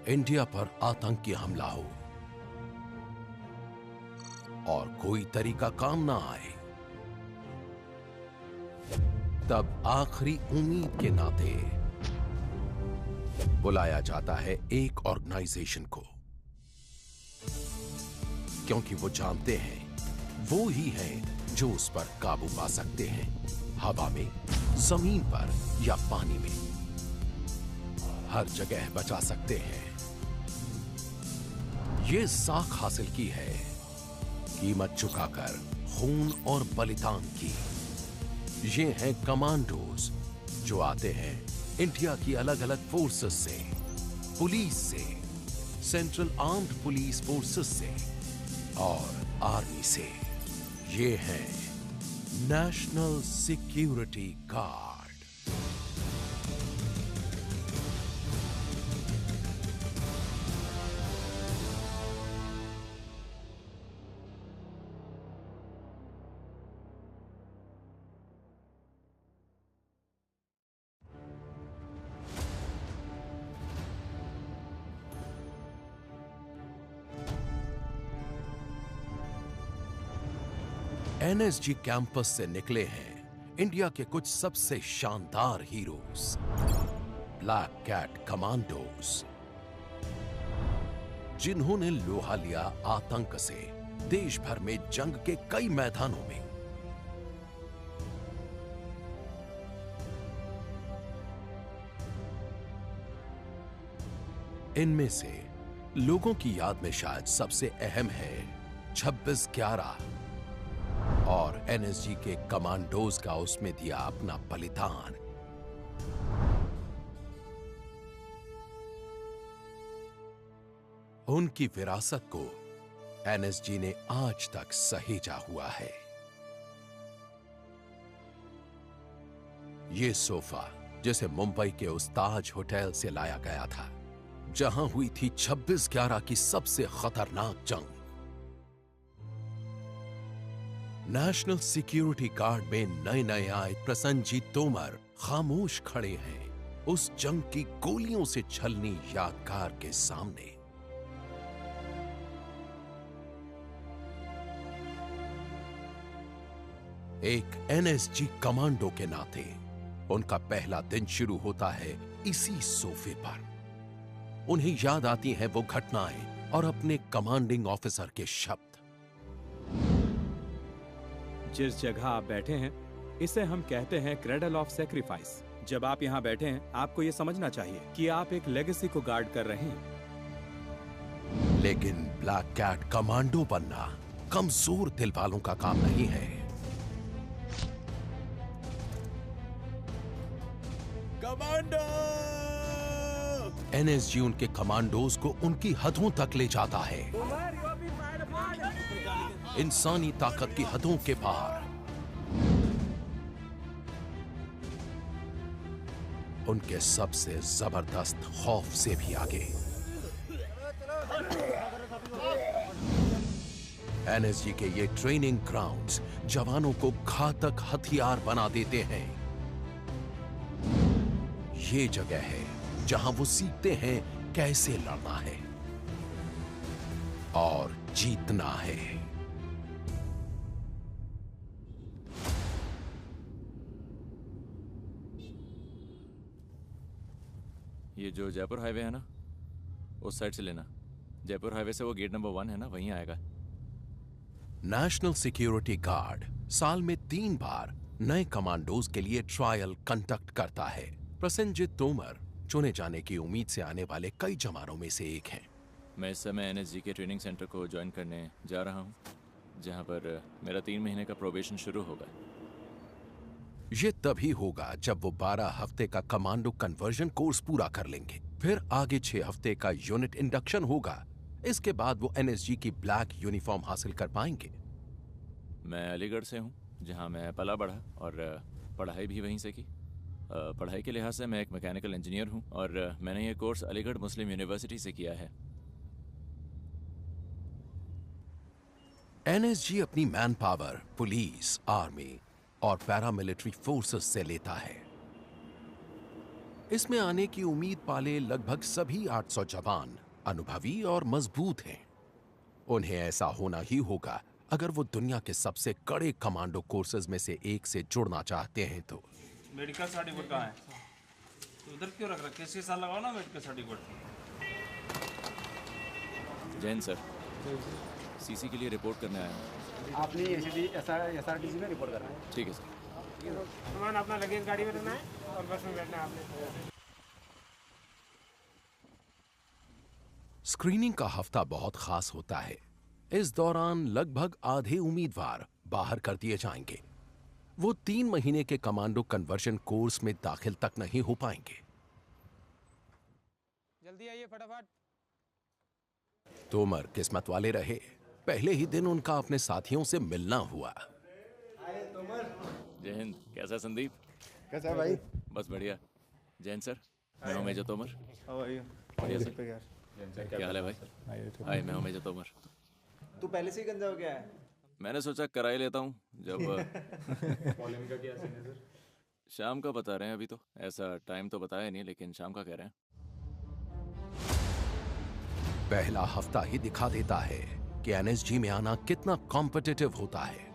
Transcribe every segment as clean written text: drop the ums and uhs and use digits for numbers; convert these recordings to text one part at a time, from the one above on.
India पर आतंकी हमला हो और कोई तरीका काम ना आए, तब आखिरी उम्मीद के नाते बुलाया जाता है एक ऑर्गेनाइजेशन को, क्योंकि वो जानते हैं वो ही हैं जो उस पर काबू पा सकते हैं, हवा में, जमीन पर या पानी में, हर जगह बचा सकते हैं। ये साख हासिल की है कीमत चुकाकर, खून और बलिदान की। ये हैं कमांडोज जो आते हैं इंडिया की अलग अलग फोर्सेस से, पुलिस से, सेंट्रल आर्म्ड पुलिस फोर्सेस से और आर्मी से। ये हैं national security guard. NSG campus से निकले हैं इंडिया के कुछ सबसे शानदार हीरोज, ब्लैक कैट कमांडोज, जिन्होंने लोहा लिया आतंक से देश भर में जंग के कई मैदानों में। इनमें से लोगों की याद में शायद सबसे अहम है 26/11 और एनएसजी के कमांडोज का उसमें दिया अपना बलिदान। उनकी विरासत को एनएसजी ने आज तक सहेजा हुआ है। ये सोफा जिसे मुंबई के उस ताज होटल से लाया गया था जहां हुई थी 26/11 की सबसे खतरनाक जंग। नेशनल सिक्योरिटी गार्ड में नए नए आए प्रसन्नजीत तोमर खामोश खड़े हैं उस जंग की गोलियों से छलनी यादगार के सामने। एक एनएसजी कमांडो के नाते उनका पहला दिन शुरू होता है इसी सोफे पर। उन्हें याद आती हैं वो घटनाएं और अपने कमांडिंग ऑफिसर के शब्द। जिस जगह आप बैठे हैं इसे हम कहते हैं क्रेडल ऑफ सैक्रिफाइस। जब आप यहाँ बैठे हैं आपको ये समझना चाहिए कि आप एक लेगेसी को गार्ड कर रहे हैं। लेकिन ब्लैक कैट कमांडो बनना कमजोर दिल वालों का काम नहीं है। कमांडो! एनएसजी उनके कमांडोज को उनकी हदों तक ले जाता है, इंसानी ताकत की हदों के पार। उनके सबसे जबरदस्त खौफ से भी आगे। एनएसजी के ये ट्रेनिंग ग्राउंड्स जवानों को घातक हथियार बना देते हैं। ये जगह है जहां वो सीखते हैं कैसे लड़ना है और जीतना है। ये जो जयपुर हाईवे है ना, उस साइड से लेना। जयपुर हाईवे से वो गेट नंबर 1 है ना, वहीं आएगा। नेशनल सिक्योरिटी गार्ड साल में 3 बार नए कमांडोज के लिए ट्रायल कंडक्ट करता है। प्रसन्नजीत तोमर चुने जाने की उम्मीद से आने वाले कई जवानों में से एक हैं। मैं इस समय एनएसजी के ट्रेनिंग सेंटर को ज्वाइन करने जा रहा हूँ, जहाँ पर मेरा 3 महीने का प्रोबेशन शुरू होगा। ये तभी होगा जब वो 12 हफ्ते का कमांडो कन्वर्जन कोर्स पूरा कर लेंगे। फिर आगे 6 हफ्ते का यूनिट इंडक्शन होगा। इसके बाद वो एनएसजी की ब्लैक यूनिफॉर्म हासिल कर पाएंगे। मैं अलीगढ़ से हूँ, जहाँ मैं पला बढ़ा और पढ़ाई भी वहीं से की। पढ़ाई के लिहाज से मैं एक मैकेनिकल इंजीनियर हूँ और मैंने ये कोर्स अलीगढ़ मुस्लिम यूनिवर्सिटी से किया है। एनएसजी अपनी मैन पावर पुलिस, आर्मी और पैरामिलिट्री फोर्सेस से लेता है। इसमें आने की उम्मीद पाले लगभग सभी 800 जवान अनुभवी और मजबूत हैं। उन्हें ऐसा होना ही होगा अगर वो दुनिया के सबसे कड़े कमांडो कोर्सेज में से एक से जुड़ना चाहते हैं तो। मेडिकल सर्टिफिकेट कहाँ है? तो उधर क्यों रख रखे? इसके साथ लगाओ ना medical certificate. Jain sir, CC के लिए रिपोर्ट करने आया हूँ। आपने एसआरटीसी में रिपोर्ट करना है। ठीक है सर। सामान अपना लगेज गाड़ी में रखना है और बस में बैठना है आपने। स्क्रीनिंग का हफ्ता बहुत खास होता है। इस दौरान लगभग आधे उम्मीदवार बाहर कर दिए जाएंगे। वो 3 महीने के कमांडो कन्वर्जन कोर्स में दाखिल तक नहीं हो पाएंगे। जल्दी आइए फटाफट। तोमर किस्मत वाले रहे। पहले ही दिन उनका अपने साथियों से मिलना हुआ। जय हिंद। कैसा संदीप? कैसा है भाई? बस बढ़िया। जैन सर, मैं हूँ मेजर तोमर। बढ़िया सर। क्या हाल है भाई? हाय, मैं हूँ मेजर तोमर। तू पहले से ही गंजा हो गया है? मैंने सोचा करा ही लेता हूँ जब कॉलिंग का क्या सीन है सर? शाम का बता रहे हैं। अभी तो ऐसा टाइम तो बताया नहीं, लेकिन शाम का कह रहे हैं। पहला हफ्ता ही दिखा देता है कि एनएसजी में आना कितना कॉम्पिटिटिव होता है।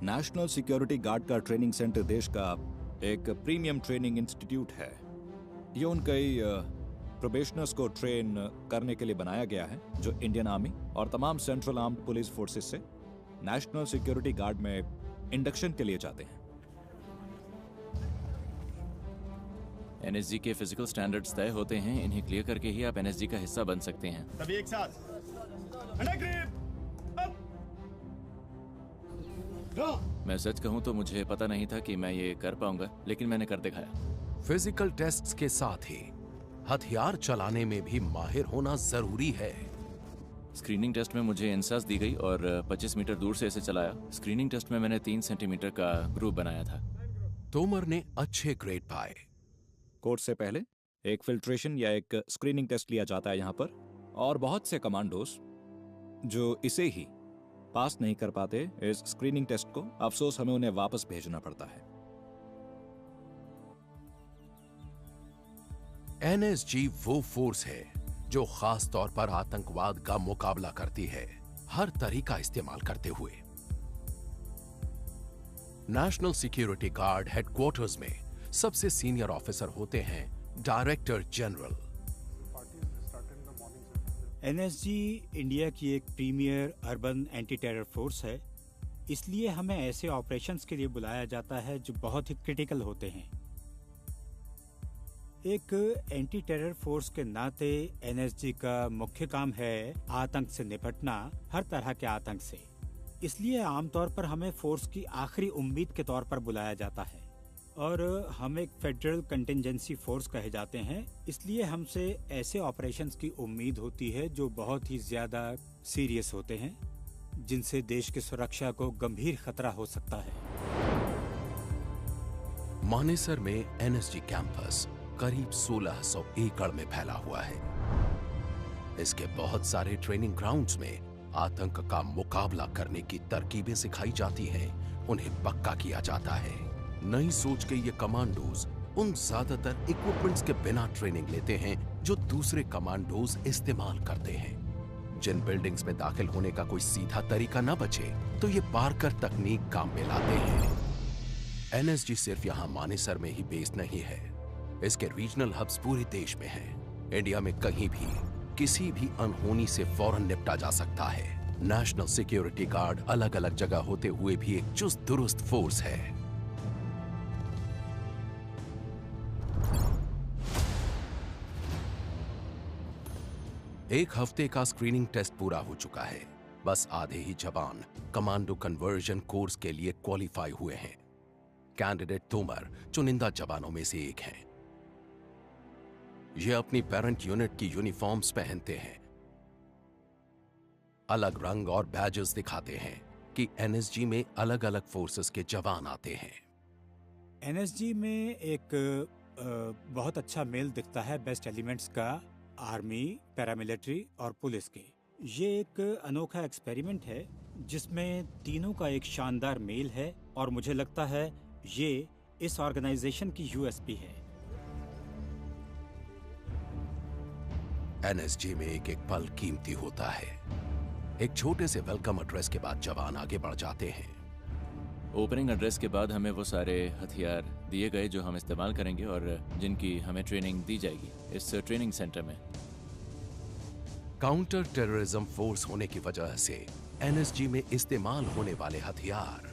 नेशनल सिक्योरिटी गार्ड का ट्रेनिंग सेंटर देश का एक प्रीमियम ट्रेनिंग इंस्टीट्यूट है। ये उन कई प्रोबेशनर्स को ट्रेन करने के लिए बनाया गया है जो इंडियन आर्मी और तमाम सेंट्रल आर्म्ड पुलिस फोर्सेस से नेशनल सिक्योरिटी गार्ड में इंडक्शन के लिए जाते हैं। एनएसजी के फिजिकल स्टैंडर्ड्स तय होते हैं। इन्हें क्लियर करके ही आप एनएसजी का हिस्सा बन सकते हैं। सभी एक साथ। मैं सच कहूं तो मुझे पता नहीं था कि मैं ये कर पाऊंगा, लेकिन मैंने कर दिखाया। फिजिकल टेस्ट्स के साथ ही हथियार चलाने में भी माहिर होना जरूरी है। स्क्रीनिंग टेस्ट में मुझे इंसास दी गई और 25 मीटर दूर से इसे चलाया। स्क्रीनिंग टेस्ट में मैंने 3 सेंटीमीटर का ग्रुप बनाया था। तोमर ने अच्छे ग्रेड पाए। कोर्स से पहले एक फिल्ट्रेशन या एक स्क्रीनिंग टेस्ट लिया जाता है यहाँ पर, और बहुत से कमांडोस जो इसे ही पास नहीं कर पाते इस स्क्रीनिंग टेस्ट को, अफसोस हमें उन्हें वापस भेजना पड़ता है। एनएसजी वो फोर्स है जो खास तौर पर आतंकवाद का मुकाबला करती है, हर तरीका इस्तेमाल करते हुए। नेशनल सिक्योरिटी गार्ड हेडक्वार्टर्स में सबसे सीनियर ऑफिसर होते हैं डायरेक्टर जनरल। एनएसजी इंडिया की एक premier urban anti terror force है, इसलिए हमें ऐसे ऑपरेशंस के लिए बुलाया जाता है जो बहुत ही क्रिटिकल होते हैं। एक एंटी टेरर फोर्स के नाते एनएसजी का मुख्य काम है आतंक से निपटना, हर तरह के आतंक से। इसलिए आमतौर पर हमें फोर्स की आखिरी उम्मीद के तौर पर बुलाया जाता है, और हम एक फेडरल कंटिजेंसी फोर्स कहे जाते हैं। इसलिए हमसे ऐसे ऑपरेशंस की उम्मीद होती है जो बहुत ही ज्यादा सीरियस होते हैं, जिनसे देश की सुरक्षा को गंभीर खतरा हो सकता है। मानेसर में एनएसजी कैंपस करीब 1600 एकड़ में फैला हुआ है। इसके बहुत सारे ट्रेनिंग ग्राउंड्स में आतंक का मुकाबला करने की तरकीबें सिखाई जाती हैं, उन्हें पक्का किया जाता है। नई सोच के ये कमांडोज उन ज्यादातर इक्विपमेंट्स के बिना ट्रेनिंग लेते हैं जो दूसरे कमांडोज इस्तेमाल करते हैं। जिन बिल्डिंग्स में दाखिल होने का कोई सीधा तरीका न बचे तो ये पार्कर तकनीक काम में लाते हैं। एनएसजी सिर्फ यहाँ मानेसर में ही बेस्ड नहीं है, इसके रीजनल हब्स पूरे देश में हैं। इंडिया में कहीं भी किसी भी अनहोनी से फौरन निपटा जा सकता है। नेशनल सिक्योरिटी गार्ड अलग अलग जगह होते हुए भी एक चुस्त दुरुस्त फोर्स है। एक हफ्ते का स्क्रीनिंग टेस्ट पूरा हो चुका है। बस आधे ही जवान कमांडो कन्वर्जन कोर्स के लिए क्वालिफाई हुए हैं। कैंडिडेट तोमर चुनिंदा जवानों में से एक हैं। ये अपनी पेरेंट यूनिट की यूनिफॉर्म्स पहनते हैं, अलग रंग और बैजेस दिखाते हैं कि एनएसजी में अलग अलग फोर्सेस के जवान आते हैं। एनएसजी में एक बहुत अच्छा मेल दिखता है बेस्ट एलिमेंट्स का, आर्मी, पैरामिलिट्री और पुलिस के। ये एक अनोखा एक्सपेरिमेंट है जिसमें तीनों का एक शानदार मेल है और मुझे लगता है ये इस ऑर्गेनाइजेशन की यूएसपी है। एनएसजी में एक एक पल कीमती होता है। एक छोटे से वेलकम एड्रेस के बाद जवान आगे बढ़ जाते हैं। ओपनिंग एड्रेस के बाद हमें वो सारे हथियार दिए गए जो हम इस्तेमाल करेंगे और जिनकी हमें ट्रेनिंग दी जाएगी इस ट्रेनिंग सेंटर में। काउंटर टेररिज्म फोर्स होने की वजह से एनएसजी में इस्तेमाल होने वाले हथियार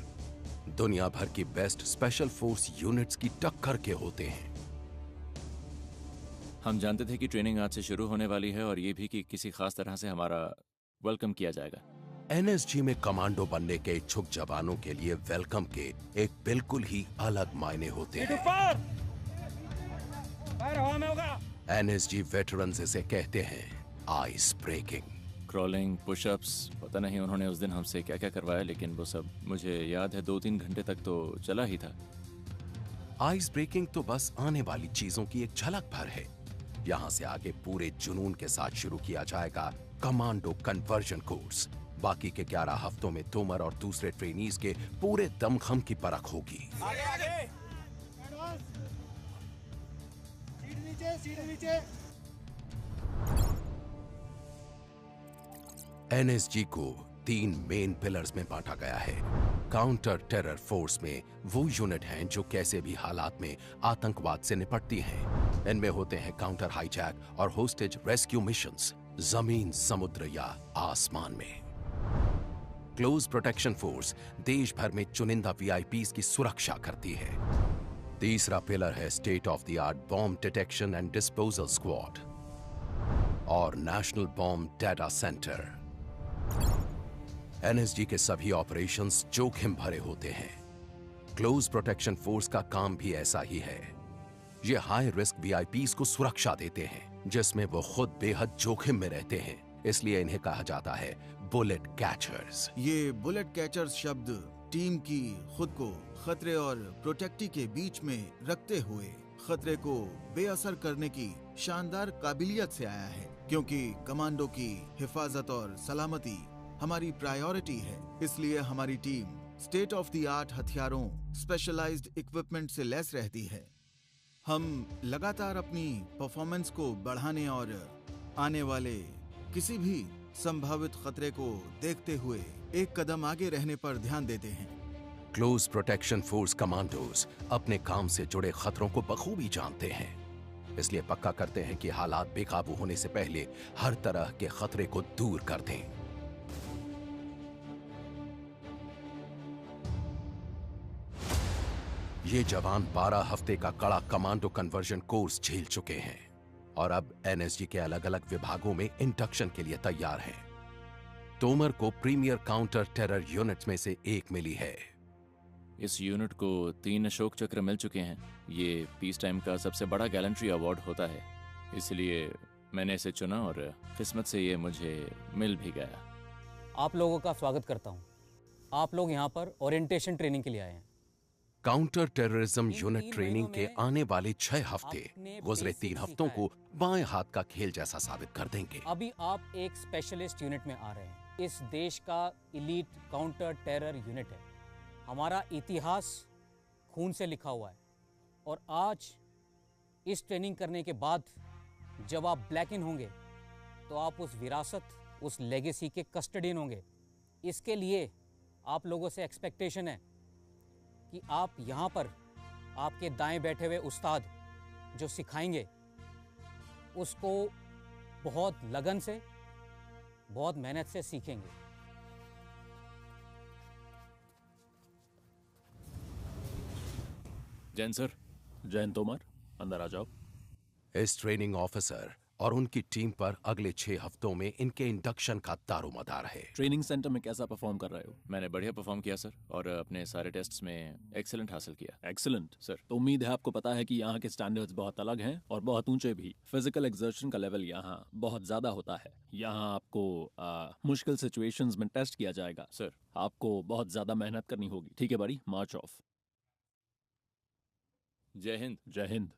दुनिया भर की बेस्ट स्पेशल फोर्स यूनिट्स की टक्कर के होते हैं। हम जानते थे कि ट्रेनिंग आज से शुरू होने वाली है और ये भी कि किसी खास तरह से हमारा वेलकम किया जाएगा। एनएसजी में कमांडो बनने के इच्छुक जवानों के लिए वेलकम के एक बिल्कुल ही अलग मायने होते हैं। एनएसजी वेटरन्स इसे कहते हैं आइस ब्रेकिंग। क्रॉलिंग, पुशअप्स, पता नहीं उन्होंने उस दिन हमसे क्या क्या करवाया, लेकिन वो सब मुझे याद है 2-3 घंटे तक तो चला ही था। आइस ब्रेकिंग तो बस आने वाली चीजों की एक झलक भर है। यहाँ से आगे पूरे जुनून के साथ शुरू किया जाएगा कमांडो कन्वर्जन कोर्स। बाकी के 11 हफ्तों में तोमर और दूसरे ट्रेनीज के पूरे दमखम की परख होगी। आगे आगे। सीट नीचे। एनएसजी को 3 मेन पिलर्स में बांटा गया है। काउंटर टेरर फोर्स में वो यूनिट हैं जो कैसे भी हालात में आतंकवाद से निपटती हैं। इनमें होते हैं काउंटर हाईजैक और होस्टेज रेस्क्यू मिशंस, जमीन, समुद्र या आसमान में। क्लोज प्रोटेक्शन फोर्स देश भर में चुनिंदा वीआईपीज की सुरक्षा करती है। तीसरा पिलर है state of the art bomb detection and disposal squad और national bomb data centre. NSG के सभी ऑपरेशंस जोखिम भरे होते हैं। क्लोज प्रोटेक्शन फोर्स का काम भी ऐसा ही है। ये हाई रिस्क वीआईपीज को सुरक्षा देते हैं जिसमें वो खुद बेहद जोखिम में रहते हैं, इसलिए इन्हें कहा जाता है बुलेट कैचर्स। ये बुलेट कैचर्स शब्द टीम की खुद को खतरे और प्रोटेक्टी के बीच में रखते हुए खतरे को बेअसर करने की शानदार काबिलियत से आया है, क्योंकि कमांडो की हिफाजत और सलामती हमारी प्रायोरिटी है। इसलिए हमारी team state of the art हथियारों, स्पेशलाइज्ड इक्विपमेंट से लैस रहती है। हम लगातार अपनी परफॉर्मेंस को बढ़ाने और आने वाले किसी भी संभावित खतरे को देखते हुए एक कदम आगे रहने पर ध्यान देते हैं। क्लोज प्रोटेक्शन फोर्स कमांडोज अपने काम से जुड़े खतरों को बखूबी जानते हैं, इसलिए पक्का करते हैं कि हालात बेकाबू होने से पहले हर तरह के खतरे को दूर कर दें। ये जवान 12 हफ्ते का कड़ा कमांडो कन्वर्जन कोर्स झेल चुके हैं और अब एनएसजी के अलग अलग विभागों में इंडक्शन के लिए तैयार हैं। तोमर को प्रीमियर काउंटर टेरर यूनिट्स में से एक मिली है। इस यूनिट को 3 अशोक चक्र मिल चुके हैं। ये पीस टाइम का सबसे बड़ा गैलेंट्री अवार्ड होता है, इसलिए मैंने इसे चुना और किस्मत से ये मुझे मिल भी गया। आप लोगों का स्वागत करता हूँ। आप लोग यहाँ पर ओरिएंटेशन ट्रेनिंग के लिए आए हैं। काउंटर टेररिज्म यूनिट ट्रेनिंग के आने वाले 6 हफ्ते गुजरे 3 हफ्तों को बाएं हाथ का खेल जैसा साबित कर देंगे। अभी आप एक स्पेशलिस्ट यूनिट में आ रहे हैं। इस देश का इलीट काउंटर टेरर यूनिट है। हमारा इतिहास खून से लिखा हुआ है और आज इस ट्रेनिंग करने के बाद जब आप ब्लैक इन होंगे तो आप उस विरासत, उस लेगेसी के कस्टडियन होंगे। इसके लिए आप लोगों से एक्सपेक्टेशन है कि आप यहाँ पर आपके दाएं बैठे हुए उस्ताद जो सिखाएंगे उसको बहुत लगन से, बहुत मेहनत से सीखेंगे। जैन सर। जैन तोमर, अंदर आ जाओ। इस ट्रेनिंग ऑफिसर और उनकी टीम पर अगले 6 हफ्तों में इनके इंडक्शन का दारोमदार है। ट्रेनिंग सेंटर में कैसा परफॉर्म कर रहे हो? मैंने बढ़िया परफॉर्म किया सर और अपने सारे टेस्ट्स में एक्सीलेंट हासिल किया। Excellent sir. तो उम्मीद है आपको पता है कि यहाँ के स्टैंडर्ड्स बहुत अलग हैं और बहुत ऊंचे भी। फिजिकल एक्सर्शन का लेवल यहाँ बहुत ज्यादा होता है। यहाँ आपको मुश्किल सिचुएशंस में टेस्ट किया जाएगा। सर। आपको बहुत ज्यादा मेहनत करनी होगी। ठीक है बड़ी, मार्च ऑफ। जय हिंद। जय हिंद।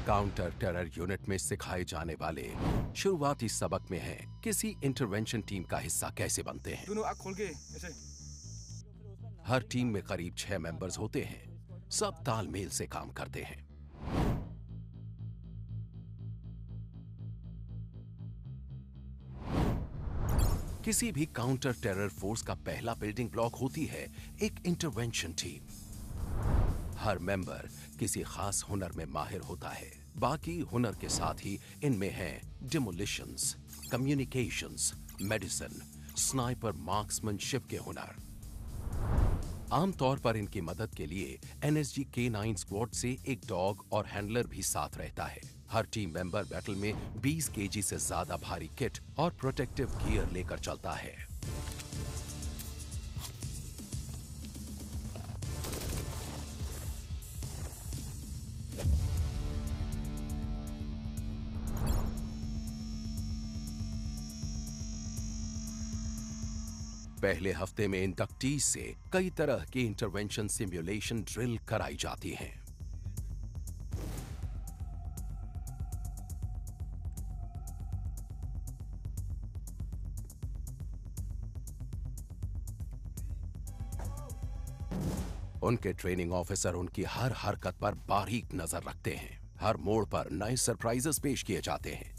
काउंटर टेरर यूनिट में सिखाए जाने वाले शुरुआती सबक में है किसी इंटरवेंशन टीम का हिस्सा कैसे बनते हैं। दोनों आँख खोल के ऐसे। हर टीम में करीब 6 मेंबर्स होते हैं। सब तालमेल से काम करते हैं। किसी भी काउंटर टेरर फोर्स का पहला बिल्डिंग ब्लॉक होती है एक इंटरवेंशन टीम। हर मेंबर किसी खास हुनर में माहिर होता है। बाकी हुनर के साथ ही इनमें हैं डिमोलिशंस, कम्युनिकेशंस, मेडिसिन, स्नाइपर, मार्क्समैनशिप के हुनर। आमतौर पर इनकी मदद के लिए एनएसजी K9 स्क्वाड से एक डॉग और हैंडलर भी साथ रहता है। हर टीम मेंबर बैटल में 20 केजी से ज्यादा भारी किट और प्रोटेक्टिव गियर लेकर चलता है। पहले हफ्ते में इंडक्टीज से कई तरह की इंटरवेंशन सिमुलेशन ड्रिल कराई जाती हैं। उनके ट्रेनिंग ऑफिसर उनकी हर हरकत पर बारीक नजर रखते हैं। हर मोड़ पर नए सरप्राइजेस पेश किए जाते हैं।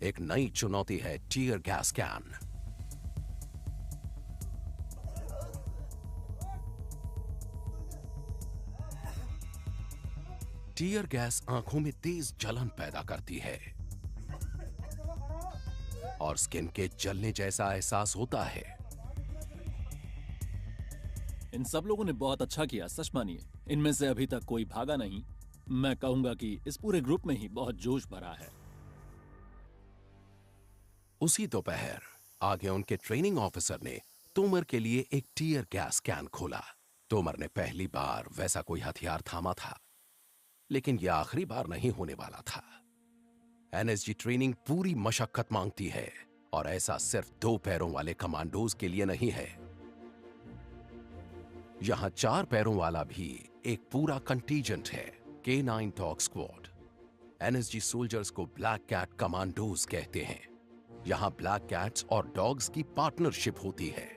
एक नई चुनौती है tear gas can. Tear gas आंखों में तेज जलन पैदा करती है और स्किन के जलने जैसा एहसास होता है। इन सब लोगों ने बहुत अच्छा किया, सच मानिए। इनमें से अभी तक कोई भागा नहीं। मैं कहूंगा कि इस पूरे ग्रुप में ही बहुत जोश भरा है। उसी दोपहर आगे उनके ट्रेनिंग ऑफिसर ने तोमर के लिए एक टीयर गैस कैन खोला। तोमर ने पहली बार वैसा कोई हथियार थामा था, लेकिन यह आखिरी बार नहीं होने वाला था। एनएसजी ट्रेनिंग पूरी मशक्कत मांगती है और ऐसा सिर्फ 2 पैरों वाले कमांडोज के लिए नहीं है। यहां 4 पैरों वाला भी एक पूरा कंटीजेंट है, K9 dog squad. NSG soldiers को ब्लैक कैट कमांडोज कहते हैं। यहां ब्लैक कैट्स और डॉग्स की पार्टनरशिप होती है।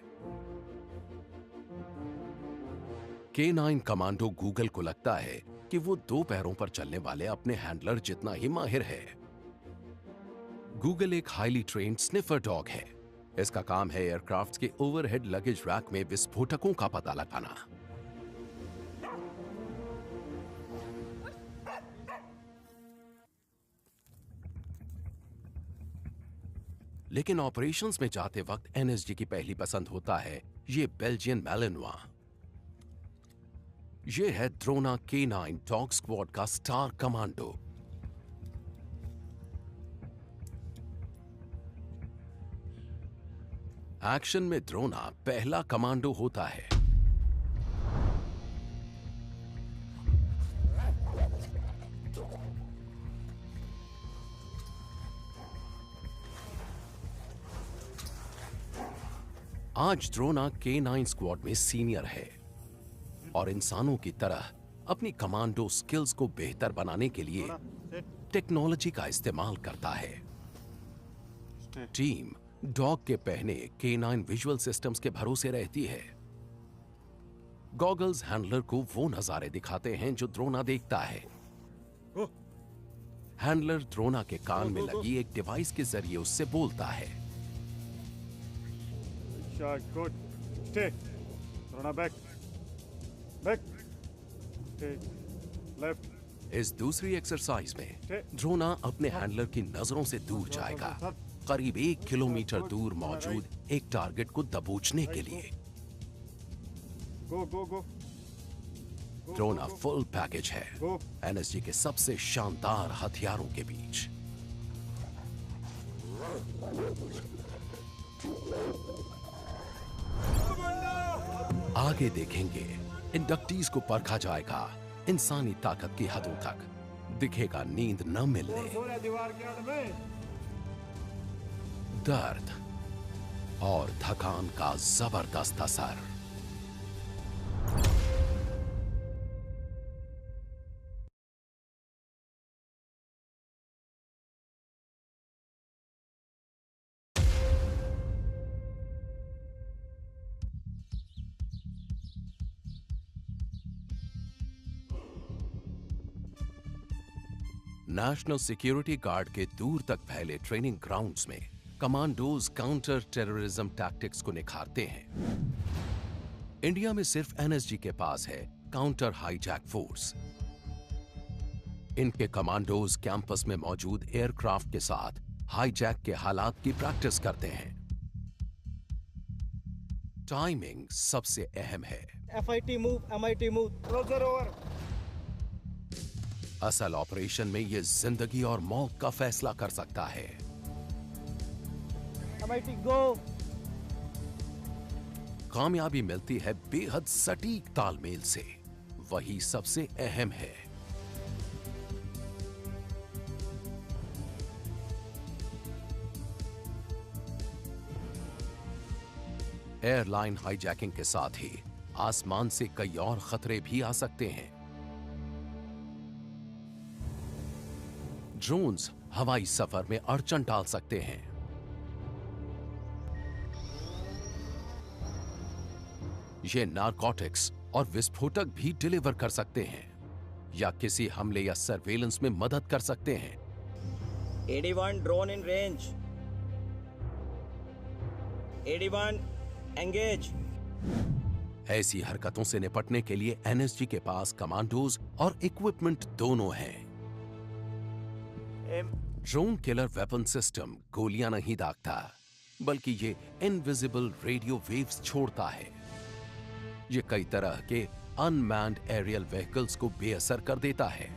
K9 कमांडो गूगल को लगता है कि वो 2 पैरों पर चलने वाले अपने हैंडलर जितना ही माहिर है। गूगल एक हाईली ट्रेन्ड स्निफर डॉग है। इसका काम है एयरक्राफ्ट के ओवरहेड लगेज रैक में विस्फोटकों का पता लगाना। लेकिन ऑपरेशंस में जाते वक्त एनएसजी की पहली पसंद होता है ये बेल्जियन मैलिनोआ। ये है द्रोना K9 डॉग स्क्वाड का स्टार कमांडो। एक्शन में द्रोना पहला कमांडो होता है। आज द्रोना K9 स्क्वाड में सीनियर है और इंसानों की तरह अपनी कमांडो स्किल्स को बेहतर बनाने के लिए टेक्नोलॉजी का इस्तेमाल करता है। टीम डॉग के पहने K9 विजुअल सिस्टम्स के भरोसे रहती है। गॉगल्स हैंडलर को वो नजारे दिखाते हैं जो द्रोना देखता है। हैंडलर द्रोना के कान में लगी एक डिवाइस के जरिए उससे बोलता है। Good. Stay. Drona back. Back. Stay. Left. इस दूसरी एक्सरसाइज में द्रोना अपने हैंडलर की नजरों से दूर जाएगा, करीब 1 किलोमीटर दूर मौजूद एक टारगेट को दबोचने के लिए। Go. द्रोना फुल पैकेज है एनएसजी के सबसे शानदार हथियारों के बीच। आगे देखेंगे इंडक्टीज को परखा जाएगा इंसानी ताकत की हदों तक। दिखेगा नींद न मिलने, दर्द और थकान का जबरदस्त असर। नेशनल सिक्योरिटी गार्ड के दूर तक फैले ट्रेनिंग ग्राउंड्स में कमांडोज काउंटर टेररिज्म टैक्टिक्स को निखारते हैं। इंडिया में सिर्फ एनएसजी के पास है काउंटर हाईजैक फोर्स। इनके कमांडोज कैंपस में मौजूद एयरक्राफ्ट के साथ हाईजैक के हालात की प्रैक्टिस करते हैं। टाइमिंग सबसे अहम है। FIT move, MIT move, closer over. असल ऑपरेशन में यह जिंदगी और मौत का फैसला कर सकता है। MIT गो। कामयाबी मिलती है बेहद सटीक तालमेल से, वही सबसे अहम है। एयरलाइन हाईजैकिंग के साथ ही आसमान से कई और खतरे भी आ सकते हैं। ड्रोन्स हवाई सफर में अड़चन डाल सकते हैं। ये नारकोटिक्स और विस्फोटक भी डिलीवर कर सकते हैं या किसी हमले या सर्वेलेंस में मदद कर सकते हैं। 81 ड्रोन इन रेंज। 81 एंगेज। ऐसी हरकतों से निपटने के लिए एनएसजी के पास कमांडोज और इक्विपमेंट दोनों हैं। ड्रोन किलर वेपन सिस्टम गोलियां नहीं दागता, बल्कि ये इनविजिबल रेडियो वेव्स छोड़ता है। ये कई तरह के अनमैन्ड एरियल व्हीकल्स को बेअसर कर देता है।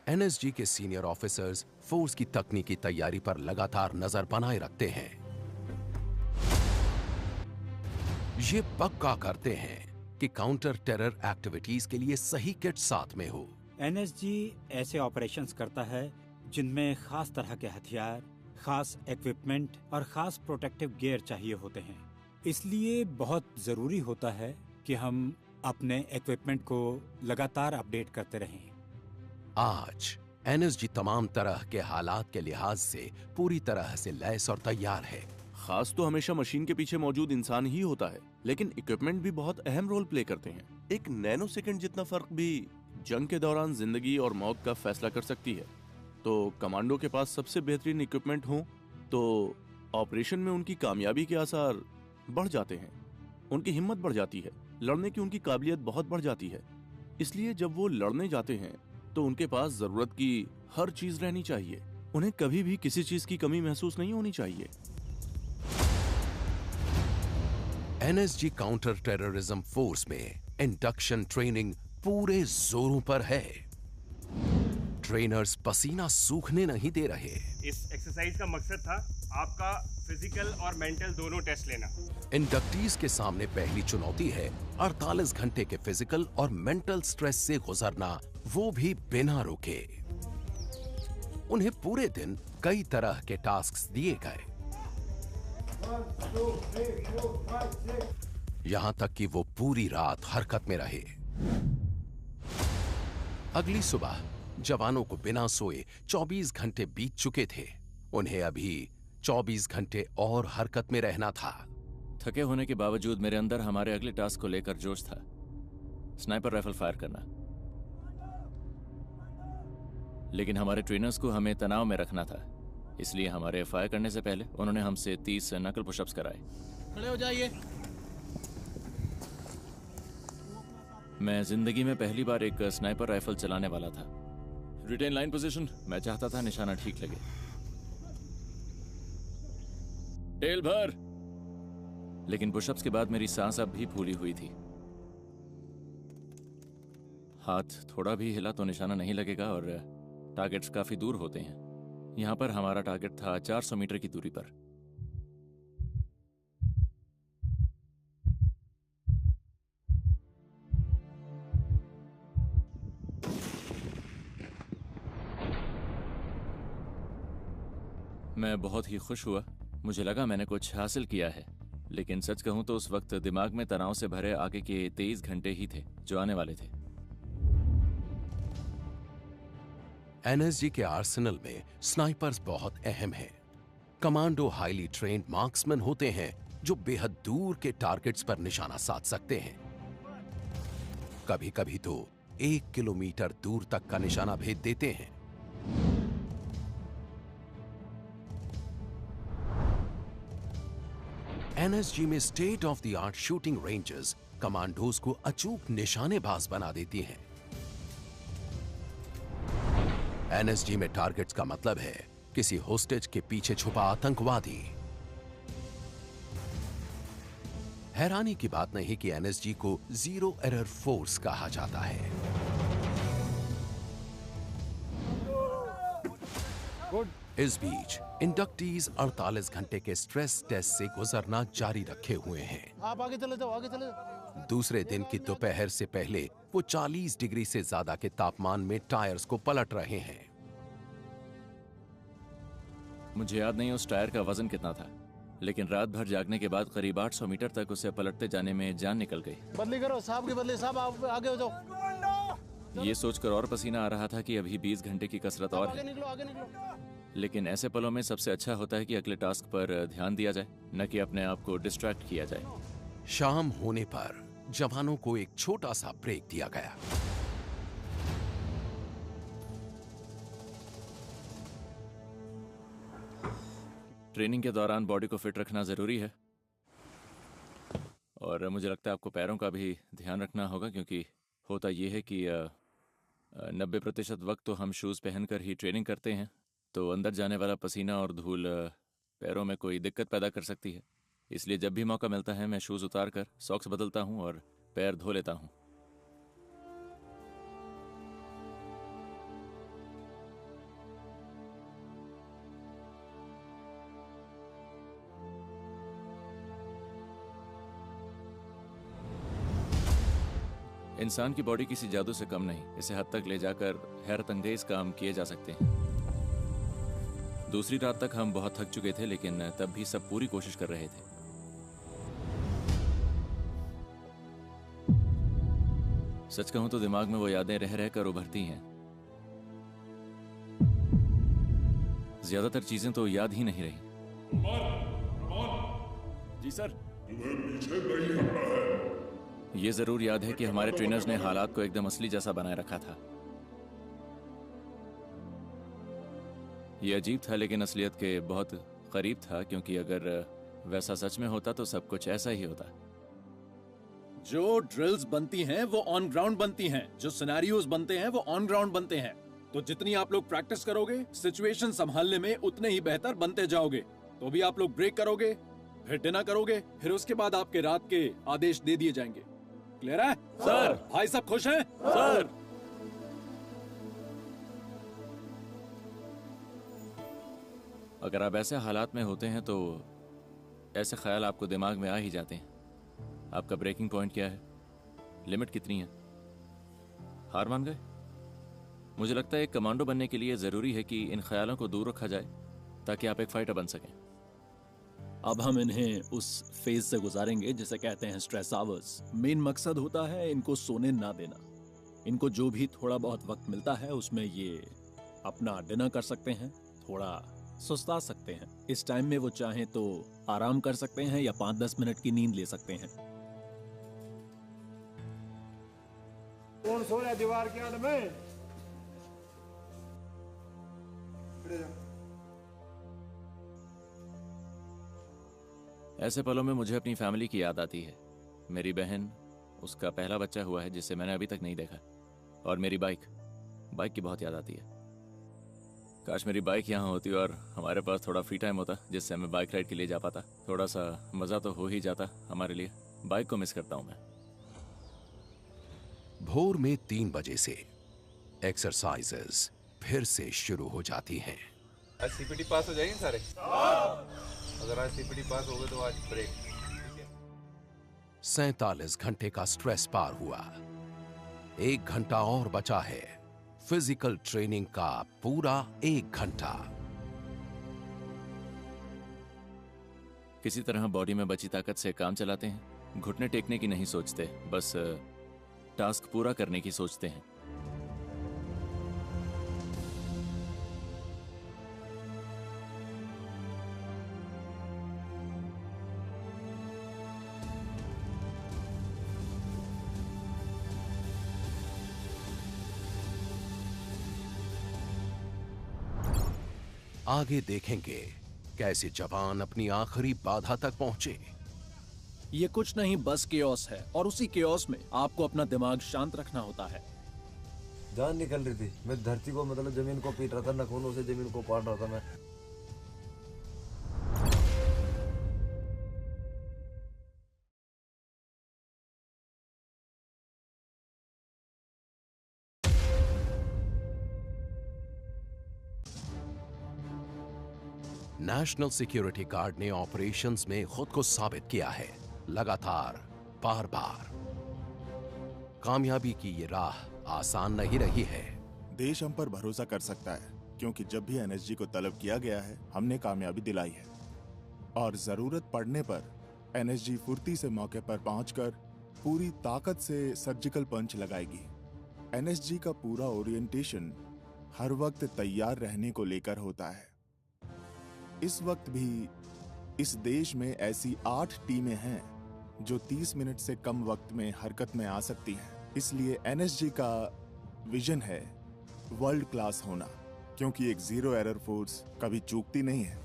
एनएसजी के सीनियर ऑफिसर्स फोर्स की तकनीकी तैयारी पर लगातार नजर बनाए रखते हैं। ये पक्का करते हैं कि काउंटर टेरर एक्टिविटीज के लिए सही किट साथ में हो। एनएसजी ऐसे ऑपरेशंस करता है जिनमें खास तरह के हथियार, खास इक्विपमेंट और खास प्रोटेक्टिव गियर चाहिए होते हैं। इसलिए बहुत जरूरी होता है कि हम अपने इक्विपमेंट को लगातार अपडेट करते रहें। आज एनएसजी तमाम तरह के हालात के लिहाज से पूरी तरह से लैस और तैयार है। खास तो हमेशा मशीन के पीछे मौजूद इंसान ही होता है, लेकिन इक्विपमेंट भी बहुत अहम रोल प्ले करते हैं। एक नैनो सेकंड जितना फर्क भी जंग के दौरान जिंदगी और मौत का फैसला कर सकती है। तो कमांडो के पास सबसे बेहतरीन इक्विपमेंट हो तो ऑपरेशन में उनकी कामयाबी के आसार बढ़ जाते हैं, उनकी हिम्मत बढ़ जाती है, लड़ने की उनकी काबिलियत बहुत बढ़ जाती है। इसलिए जब वो लड़ने जाते हैं तो उनके पास जरूरत की हर चीज रहनी चाहिए। उन्हें कभी भी किसी चीज की कमी महसूस नहीं होनी चाहिए। एनएसजी काउंटर टेररिज्म फोर्स में इंडक्शन ट्रेनिंग पूरे जोरों पर है। ट्रेनर्स पसीना सूखने नहीं दे रहे। इस एक्सरसाइज का मकसद था आपका फिजिकल और मेंटल दोनों टेस्ट लेना। इंडक्टीज के सामने पहली चुनौती है 48 घंटे के फिजिकल और मेंटल स्ट्रेस से गुजरना, वो भी बिना रुके। उन्हें पूरे दिन कई तरह के टास्क्स दिए गए, यहां तक कि वो पूरी रात हरकत में रहे। अगली सुबह जवानों को बिना सोए 24 घंटे बीत चुके थे। उन्हें अभी 24 घंटे और हरकत में रहना था। थके होने के बावजूद मेरे अंदर हमारे अगले टास्क को लेकर जोश था, स्नाइपर राइफल फायर करना। लेकिन हमारे ट्रेनर्स को हमें तनाव में रखना था, इसलिए हमारे फायर करने से पहले उन्होंने हमसे 30 नकल पुशअप्स कराए। खड़े हो जाइए। मैं जिंदगी में पहली बार एक स्नाइपर राइफल चलाने वाला था। रिटेन लाइन पोजीशन, मैं चाहता था निशाना ठीक लगे। टेल भर। लेकिन पुशअप्स के बाद मेरी सांस अब भी फूली हुई थी। हाथ थोड़ा भी हिला तो निशाना नहीं लगेगा और टारगेट्स काफी दूर होते हैं। यहां पर हमारा टारगेट था 400 मीटर की दूरी पर। मैं बहुत ही खुश हुआ। मुझे लगा मैंने कुछ हासिल किया है, लेकिन सच कहूं तो उस वक्त दिमाग में तनाव से भरे आगे के 23 घंटे ही थे जो आने वाले थे। एनएसजी के आर्सेनल में स्नाइपर्स बहुत अहम हैं। कमांडो हाईली ट्रेन्ड मार्क्समैन होते हैं जो बेहद दूर के टारगेट्स पर निशाना साध सकते हैं। कभी कभी तो 1 किलोमीटर दूर तक का निशाना भेद देते हैं। एनएसजी में state of the art shooting ranges commandos को अचूक निशानेबाज बना देती हैं। एनएसजी में टारगेट्स का मतलब है किसी होस्टेज के पीछे छुपा आतंकवादी। हैरानी की बात नहीं कि एनएसजी को जीरो एरर फोर्स कहा जाता है। इस बीच इंडक्टीज 48 घंटे के स्ट्रेस टेस्ट से गुजरना जारी रखे हुए हैं। आप आगे चले जाओ, आगे चले जाओ। दूसरे दिन की दोपहर से पहले वो 40 डिग्री से ज्यादा के तापमान में टायर्स को पलट रहे हैं। मुझे याद नहीं उस टायर का वजन कितना था, लेकिन रात भर जागने के बाद करीब 800 मीटर तक उसे पलटते जाने में जान निकल गई। बदली करो साहब की बदली, साहब आप आगे हो जाओ। ये सोचकर और पसीना आ रहा था कि अभी 20 घंटे की कसरत और आगे है। निकलो, आगे निकलो। लेकिन ऐसे पलों में सबसे अच्छा होता है कि अगले टास्क पर ध्यान दिया जाए, न कि अपने आप को डिस्ट्रैक्ट किया जाए। शाम होने पर जवानों को एक छोटा सा ब्रेक दिया गया। ट्रेनिंग के दौरान बॉडी को फिट रखना जरूरी है, और मुझे लगता है आपको पैरों का भी ध्यान रखना होगा, क्योंकि होता यह है कि 90% वक्त तो हम शूज़ पहनकर ही ट्रेनिंग करते हैं, तो अंदर जाने वाला पसीना और धूल पैरों में कोई दिक्कत पैदा कर सकती है। इसलिए जब भी मौका मिलता है मैं शूज़ उतार कर सॉक्स बदलता हूँ और पैर धो लेता हूँ। इंसान की बॉडी किसी जादू से कम नहीं, इसे हद तक ले जाकर हैरतअंगेज काम किए जा सकते हैं। दूसरी रात तक हम बहुत थक चुके थे, लेकिन तब भी सब पूरी कोशिश कर रहे थे। सच कहूं तो दिमाग में वो यादें रह रहकर उभरती हैं। ज्यादातर चीजें तो याद ही नहीं रही। जी सर। ये जरूर याद है कि हमारे ट्रेनर्स ने हालात को एकदम असली जैसा बनाए रखा था। ये अजीब था, लेकिन असलियत के बहुत करीब था, क्योंकि अगर वैसा सच में होता तो सब कुछ ऐसा ही होता। जो ड्रिल्स बनती हैं वो ऑन ग्राउंड बनती हैं, जो सिनेरियोज बनते हैं वो ऑन ग्राउंड बनते हैं। तो जितनी आप लोग प्रैक्टिस करोगे, सिचुएशन संभालने में उतने ही बेहतर बनते जाओगे। तो भी आप लोग ब्रेक करोगे, फिर डिनर करोगे, फिर उसके बाद आपके रात के आदेश दे दिए जाएंगे। क्लियर है सर? भाई सब खुश हैं सर? अगर आप ऐसे हालात में होते हैं तो ऐसे ख्याल आपको दिमाग में आ ही जाते हैं। आपका ब्रेकिंग पॉइंट क्या है, लिमिट कितनी है, हार मान गए? मुझे लगता है एक कमांडो बनने के लिए जरूरी है कि इन ख्यालों को दूर रखा जाए ताकि आप एक फाइटर बन सकें। अब हम इन्हें उस फेज से गुजारेंगे जिसे कहते हैं स्ट्रेस आवर्स। मेन मकसद होता है इनको सोने ना देना। इनको जो भी थोड़ा बहुत वक्त मिलता है उसमें ये अपना डिनर कर सकते हैं, थोड़ा सुस्ता सकते हैं। इस टाइम में वो चाहें तो आराम कर सकते हैं या 5-10 मिनट की नींद ले सकते हैं। कौन सो रहा है दीवार के आड़ में? ऐसे पलों में मुझे अपनी फैमिली की याद आती है। मेरी बहन, उसका पहला बच्चा हुआ है जिसे मैंने अभी तक नहीं देखा, और मेरी बाइक की बहुत याद आती है। काश मेरी बाइक यहाँ होती और हमारे पास थोड़ा फ्री टाइम होता जिससे मैं बाइक राइड के लिए जा पाता। थोड़ा सा मजा तो हो ही जाता हमारे लिए। बाइक को मिस करता हूँ मैं। भोर में 3 बजे से एक्सरसाइजेस फिर से शुरू हो जाती हैं। आज सीपीटी पास हो जाएंगे सारे? अगर आज सीपीटी पास हो गए तो आज ब्रेक। 47 घंटे का स्ट्रेस पार हुआ। 1 घंटा और बचा है। फिजिकल ट्रेनिंग का पूरा 1 घंटा। किसी तरह बॉडी में बची ताकत से काम चलाते हैं। घुटने टेकने की नहीं सोचते, बस टास्क पूरा करने की सोचते हैं। आगे देखेंगे कैसे जवान अपनी आखिरी बाधा तक पहुंचे। ये कुछ नहीं बस केओस है, और उसी केओस में आपको अपना दिमाग शांत रखना होता है। जान निकल रही थी, मैं धरती को मतलब जमीन को पीट रहा था, नखूनों से जमीन को पाट रहा था मैं। नेशनल सिक्योरिटी गार्ड ने ऑपरेशंस में खुद को साबित किया है, लगातार बार बार। कामयाबी की ये राह आसान नहीं रही है। देश हम पर भरोसा कर सकता है, क्योंकि जब भी एनएसजी को तलब किया गया है हमने कामयाबी दिलाई है, और जरूरत पड़ने पर एनएसजी फुर्ती से मौके पर पहुंचकर पूरी ताकत से सर्जिकल पंच लगाएगी। एनएसजी का पूरा ओरिएंटेशन हर वक्त तैयार रहने को लेकर होता है। इस वक्त भी इस देश में ऐसी 8 टीमें हैं जो 30 मिनट से कम वक्त में हरकत में आ सकती हैं। इसलिए एनएसजी का विजन है वर्ल्ड क्लास होना, क्योंकि एक जीरो एरर फोर्स कभी चूकती नहीं है।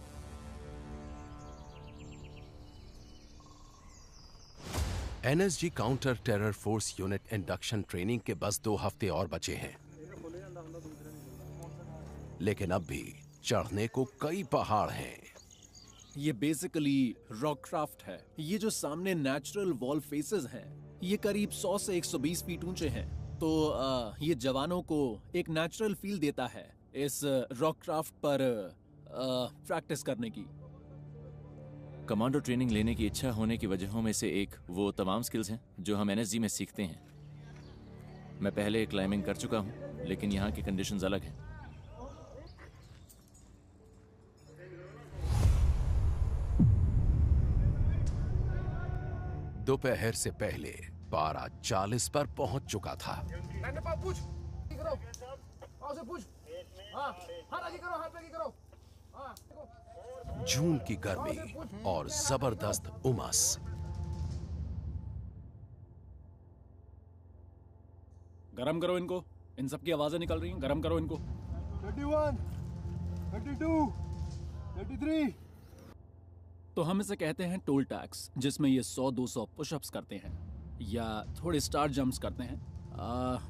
NSG counter terror force unit induction training के बस 2 हफ्ते और बचे हैं, लेकिन अब भी चढ़ने को कई पहाड़ हैं। ये बेसिकली रॉक क्राफ्ट है। ये जो सामने नेचुरल वॉल फेसेस हैं, ये करीब 100 से 120 फीट ऊंचे हैं। तो ये जवानों को एक नेचुरल फील देता है इस रॉक क्राफ्ट पर प्रैक्टिस करने की। कमांडो ट्रेनिंग लेने की इच्छा होने की वजहों में से एक वो तमाम स्किल्स हैं जो हम एनएसजी में सीखते हैं। मैं पहले क्लाइंबिंग कर चुका हूं, लेकिन यहाँ की कंडीशंस अलग हैं। दोपहर से पहले 12:40 पर पहुंच चुका था। जून की गर्मी और जबरदस्त उमस। गरम करो इनको, इन सब की आवाजें निकल रही हैं, गरम करो इनको। 31, 32, 33। तो हम इसे कहते हैं टोल टैक्स, जिसमें ये 100-200 पुशअप्स करते हैं या थोड़े स्टार जंप्स करते हैं।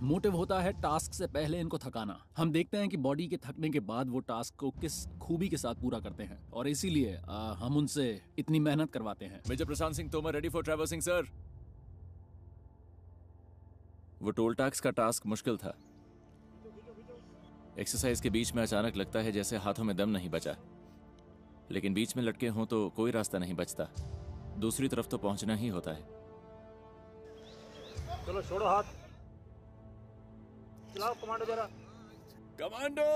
मोटिव होता है टास्क से पहले इनको थकाना। हम देखते हैं कि बॉडी के थकने के बाद वो टास्क को किस खूबी के साथ पूरा करते हैं, और इसीलिए हम उनसे इतनी मेहनत करवाते हैं। Major Prashant Singh Tomar, ready for traversing sir. वो टोल टैक्स का टास्क मुश्किल था। एक्सरसाइज के बीच में अचानक लगता है जैसे हाथों में दम नहीं बचा, लेकिन बीच में लटके हों तो कोई रास्ता नहीं बचता, दूसरी तरफ तो पहुंचना ही होता है। चलो छोड़ो हाथ, चलाओ कमांडो जरा। कमांडो,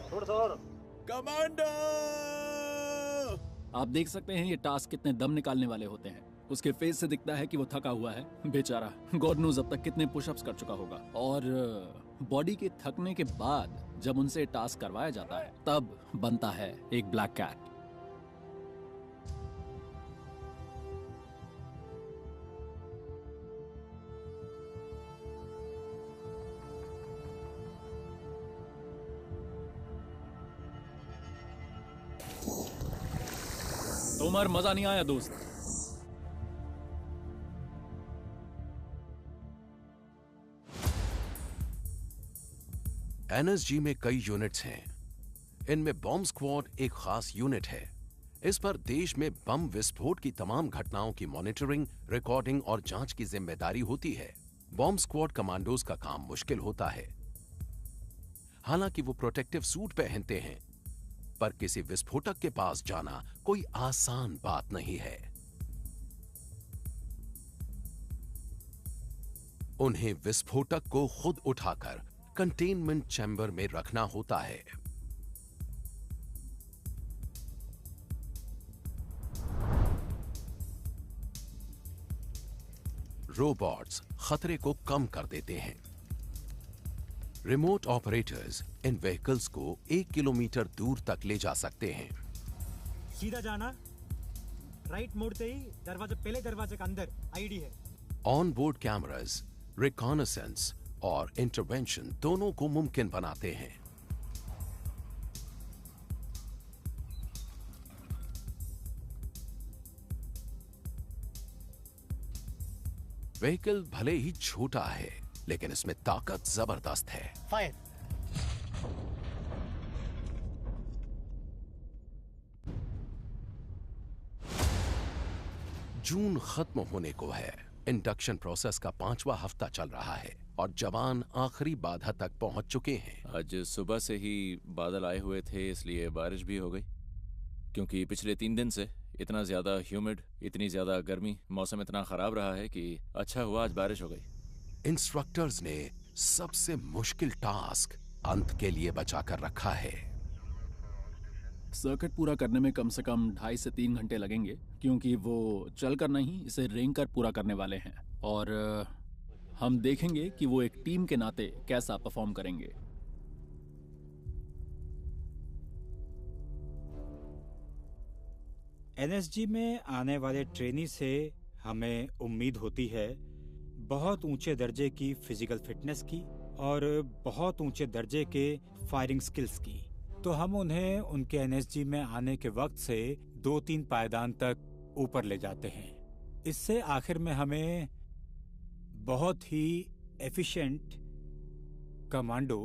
छोड़ कमांडो। आप देख सकते हैं ये टास्क कितने दम निकालने वाले होते हैं। उसके फेस से दिखता है कि वो थका हुआ है बेचारा। गॉड नोज अब तक कितने पुशअप्स कर चुका होगा। और बॉडी के थकने के बाद जब उनसे टास्क करवाया जाता है, तब बनता है एक ब्लैक कैट। तोमर, मजा नहीं आया दोस्त। एनएसजी में कई यूनिट्स हैं। इनमें बॉम्ब स्क्वाड एक खास यूनिट है। इस पर देश में बम विस्फोट की तमाम घटनाओं की मॉनिटरिंग, रिकॉर्डिंग और जांच की जिम्मेदारी होती है। बॉम्ब स्क्वाड कमांडोज का काम मुश्किल होता है। हालांकि वो प्रोटेक्टिव सूट पहनते हैं, पर किसी विस्फोटक के पास जाना कोई आसान बात नहीं है। उन्हें विस्फोटक को खुद उठाकर कंटेनमेंट चैम्बर में रखना होता है। रोबोट्स खतरे को कम कर देते हैं। रिमोट ऑपरेटर्स इन व्हीकल्स को 1 किलोमीटर दूर तक ले जा सकते हैं। सीधा जाना, राइट मोड़ते ही दरवाजे, पहले दरवाजे के अंदर आईडी है। ऑन बोर्ड कैमरास रिकॉनेसेंस और इंटरवेंशन दोनों को मुमकिन बनाते हैं। व्हीकल भले ही छोटा है, लेकिन इसमें ताकत जबरदस्त है। फायर। जून खत्म होने को है। इंडक्शन प्रोसेस का 5वां हफ्ता चल रहा है और जवान आखिरी बाधा तक पहुंच चुके हैं। आज सुबह से ही बादल आए हुए थे, इसलिए बारिश भी हो गई। क्योंकि पिछले 3 दिन से इतना ज्यादा ह्यूमिड, इतनी ज्यादा गर्मी, मौसम इतना खराब रहा है कि अच्छा हुआ आज बारिश हो गई। इंस्ट्रक्टर्स ने सबसे मुश्किल टास्क अंत के लिए बचा कर रखा है। सर्किट पूरा करने में कम से कम 2.5 से 3 घंटे लगेंगे, क्योंकि वो चल कर नहीं, इसे रेंग कर पूरा करने वाले हैं। और हम देखेंगे कि वो एक टीम के नाते कैसा परफॉर्म करेंगे। एनएसजी में आने वाले ट्रेनी से हमें उम्मीद होती है बहुत ऊंचे दर्जे की फिजिकल फिटनेस की और बहुत ऊंचे दर्जे के फायरिंग स्किल्स की। तो हम उन्हें उनके एनएसजी में आने के वक्त से 2-3 पायदान तक ऊपर ले जाते हैं। इससे आखिर में हमें बहुत ही एफिशिएंट कमांडो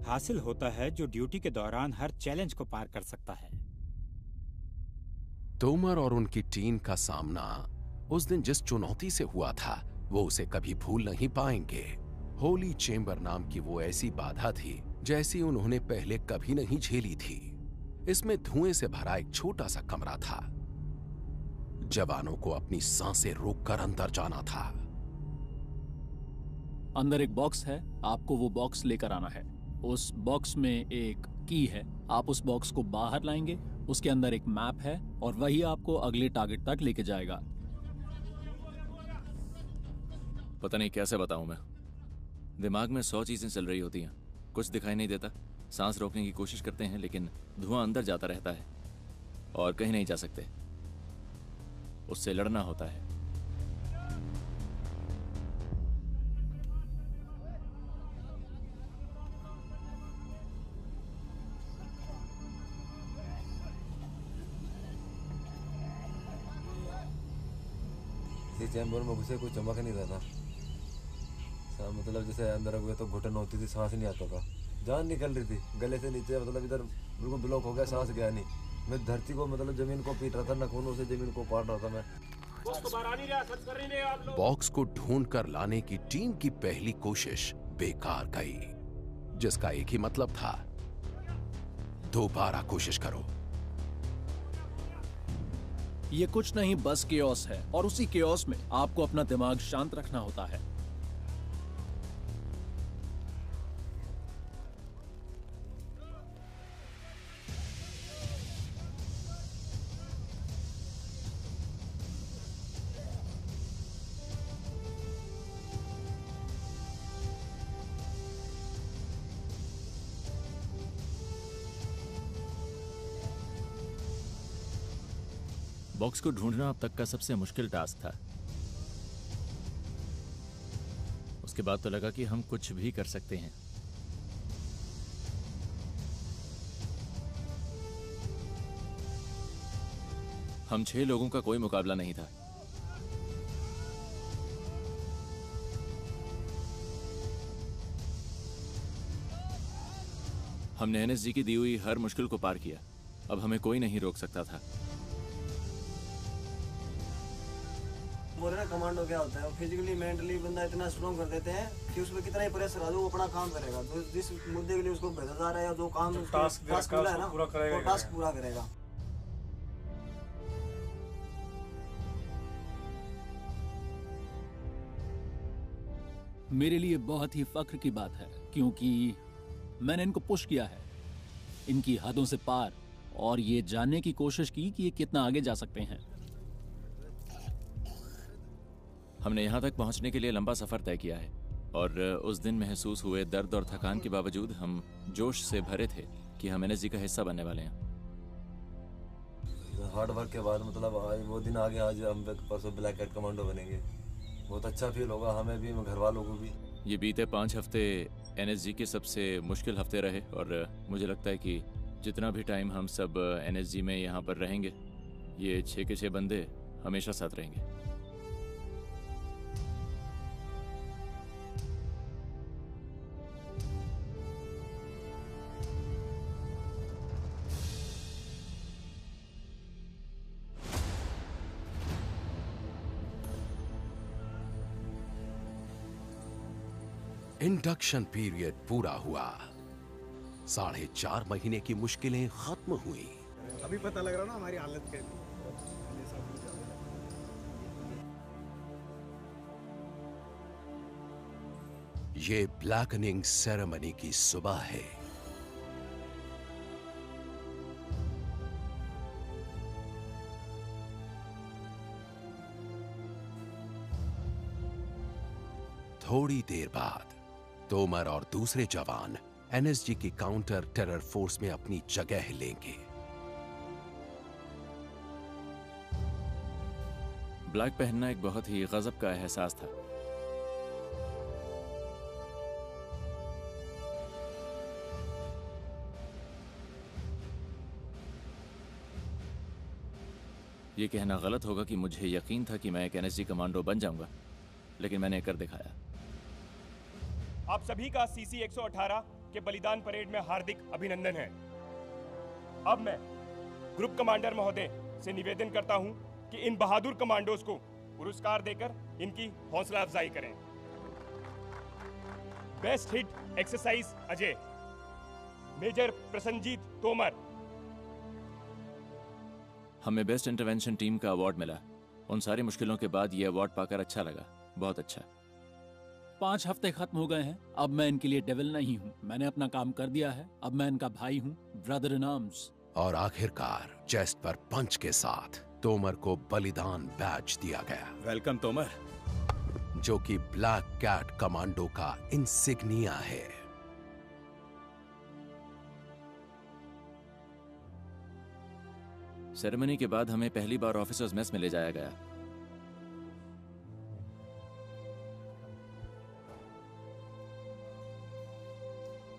हासिल होता है, जो ड्यूटी के दौरान हर चैलेंज को पार कर सकता है। तोमर और उनकी टीम का सामना उस दिन जिस चुनौती से हुआ था, वो उसे कभी भूल नहीं पाएंगे। होली चेंबर नाम की वो ऐसी बाधा थी जैसी उन्होंने पहले कभी नहीं झेली थी। इसमें धुएं से भरा एक छोटा सा कमरा था। जवानों को अपनी सांसें रोककर अंदर जाना था। अंदर एक बॉक्स है, आपको वो बॉक्स लेकर आना है। उस बॉक्स में एक की है, आप उस बॉक्स को बाहर लाएंगे। उसके अंदर एक मैप है और वही आपको अगले टारगेट तक लेके जाएगा। पता नहीं कैसे बताऊं मैं, दिमाग में 100 चीजें चल रही होती हैं, कुछ दिखाई नहीं देता। सांस रोकने की कोशिश करते हैं, लेकिन धुआं अंदर जाता रहता है और कहीं नहीं जा सकते। उससे लड़ना होता है। इस चैम्बर में घुसे कोई चमक नहीं रहा था। मतलब जैसे अंदर हुए तो घुटन होती थी, सांस नहीं आता था, जान निकल रही थी गले से नीचे। मतलब इधर बिल्कुल ब्लॉक हो गया, सांस गया नहीं। मैं धरती को, मतलब जमीन को पीट रहा था, नखूनों से जमीन को पाट रहा था मैं। बॉक्स को ढूंढ कर लाने की टीम की पहली कोशिश बेकार गई, जिसका एक ही मतलब था, दोबारा कोशिश करो। ये कुछ नहीं, बस केओस है और उसी केओस में आपको अपना दिमाग शांत रखना होता है। बॉक्स को ढूंढना अब तक का सबसे मुश्किल टास्क था। उसके बाद तो लगा कि हम कुछ भी कर सकते हैं। हम 6 लोगों का कोई मुकाबला नहीं था। हमने एनएसजी की दी हुई हर मुश्किल को पार किया। अब हमें कोई नहीं रोक सकता था। बोले ना कमांडो क्या होता है, फिजिकली मेंटली बंदा इतना स्ट्रॉन्ग कर देते हैं कि उसमें कितना ही प्रेशर आ जाए वो अपना काम करेगा। तो जिस मुद्दे के लिए उसको भेजा जा रहा है, जो काम टास्क मिला है ना, वो टास्क पूरा करेगा। मेरे लिए बहुत ही फख्र की बात है, क्योंकि मैंने इनको पुश किया है इनकी हदों से पार, और ये जानने की कोशिश की कि ये कितना आगे जा सकते हैं। हमने यहाँ तक पहुँचने के लिए लंबा सफ़र तय किया है और उस दिन महसूस हुए दर्द और थकान के बावजूद हम जोश से भरे थे कि हम एनएसजी का हिस्सा बनने वाले हैं। हार्ड वर्क के बाद मतलब आज वो दिन आ गया, आज हम परसों ब्लैक कैट कमांडो बनेंगे। बहुत अच्छा फील होगा हमें भी, घर वालों को भी। ये बीते 5 हफ्ते एनएसजी के सबसे मुश्किल हफ्ते रहे और मुझे लगता है कि जितना भी टाइम हम सब एनएसजी में यहाँ पर रहेंगे, ये 6 के 6 बंदे हमेशा साथ रहेंगे। इंडक्शन पीरियड पूरा हुआ। 4.5 महीने की मुश्किलें खत्म हुई। अभी पता लग रहा ना हमारी हालत कैसी। ये ब्लैकनिंग सेरेमनी की सुबह है। थोड़ी देर बाद तोमर और दूसरे जवान एनएसजी की काउंटर टेरर फोर्स में अपनी जगह लेंगे। ब्लैक पहनना एक बहुत ही गजब का एहसास था। ये कहना गलत होगा कि मुझे यकीन था कि मैं एक एनएसजी कमांडो बन जाऊंगा, लेकिन मैंने कर दिखाया। आप सभी का सीसी 118 के बलिदान परेड में हार्दिक अभिनंदन है। अब मैं ग्रुप कमांडर महोदय से निवेदन करता हूं कि इन बहादुर कमांडोज को पुरस्कार देकर इनकी हौसला अफजाई करें। Best hit exercise Ajay, major Prasannajit Tomar. हमें बेस्ट इंटरवेंशन टीम का अवार्ड मिला। उन सारी मुश्किलों के बाद ये अवार्ड पाकर अच्छा लगा, बहुत अच्छा। 5 हफ्ते खत्म हो गए हैं। अब मैं इनके लिए डेविल नहीं हूँ, मैंने अपना काम कर दिया है। अब मैं इनका भाई हूँ, ब्रदर इन आर्म्स। और आखिरकार चेस्ट पर पंच के साथ तोमर को बलिदान बैज दिया गया। वेलकम तोमर, जो कि ब्लैक कैट कमांडो का इंसिग्निया है। सेरेमनी के बाद हमें पहली बार ऑफिसर्स मेस में ले जाया गया।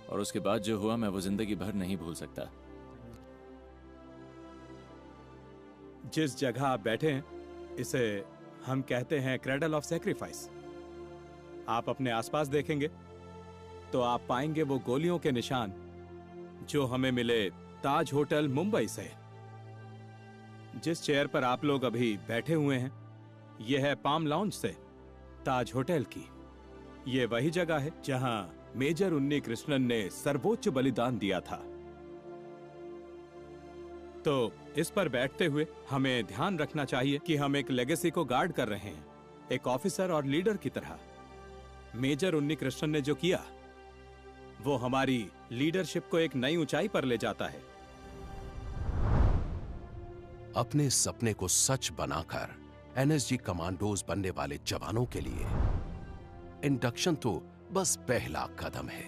और उसके बाद जो हुआ मैं वो जिंदगी भर नहीं भूल सकता। जिस जगह आप बैठे हैं, इसे हम कहते हैं क्रेडल ऑफ सैक्रिफाइस। आप अपने आसपास देखेंगे तो आप पाएंगे वो गोलियों के निशान जो हमें मिले ताज होटल मुंबई से। जिस चेयर पर आप लोग अभी बैठे हुए हैं, यह है पाम लाउंज से ताज होटल की। यह वही जगह है जहां मेजर उन्नी कृष्णन ने सर्वोच्च बलिदान दिया था। तो इस पर बैठते हुए हमें ध्यान रखना चाहिए कि हम एक लेगेसी को गार्ड कर रहे हैं, एक ऑफिसर और लीडर की तरह। मेजर उन्नी कृष्णन ने जो किया वो हमारी लीडरशिप को एक नई ऊंचाई पर ले जाता है। अपने सपने को सच बनाकर एनएसजी कमांडोज बनने वाले जवानों के लिए इंडक्शन तो बस पहला कदम है।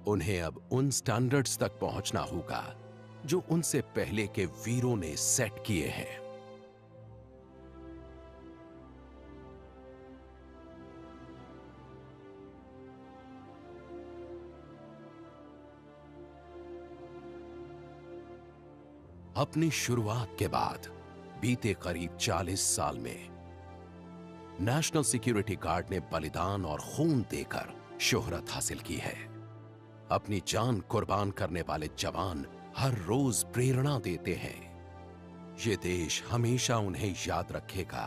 उन्हें अब उन स्टैंडर्ड्स तक पहुंचना होगा जो उनसे पहले के वीरों ने सेट किए हैं। अपनी शुरुआत के बाद बीते करीब 40 साल में नेशनल सिक्योरिटी गार्ड ने बलिदान और खून देकर शोहरत हासिल की है। अपनी जान कुर्बान करने वाले जवान हर रोज प्रेरणा देते हैं। ये देश हमेशा उन्हें याद रखेगा।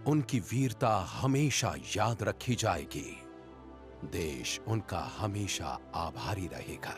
उनकी वीरता हमेशा याद रखी जाएगी। देश उनका हमेशा आभारी रहेगा।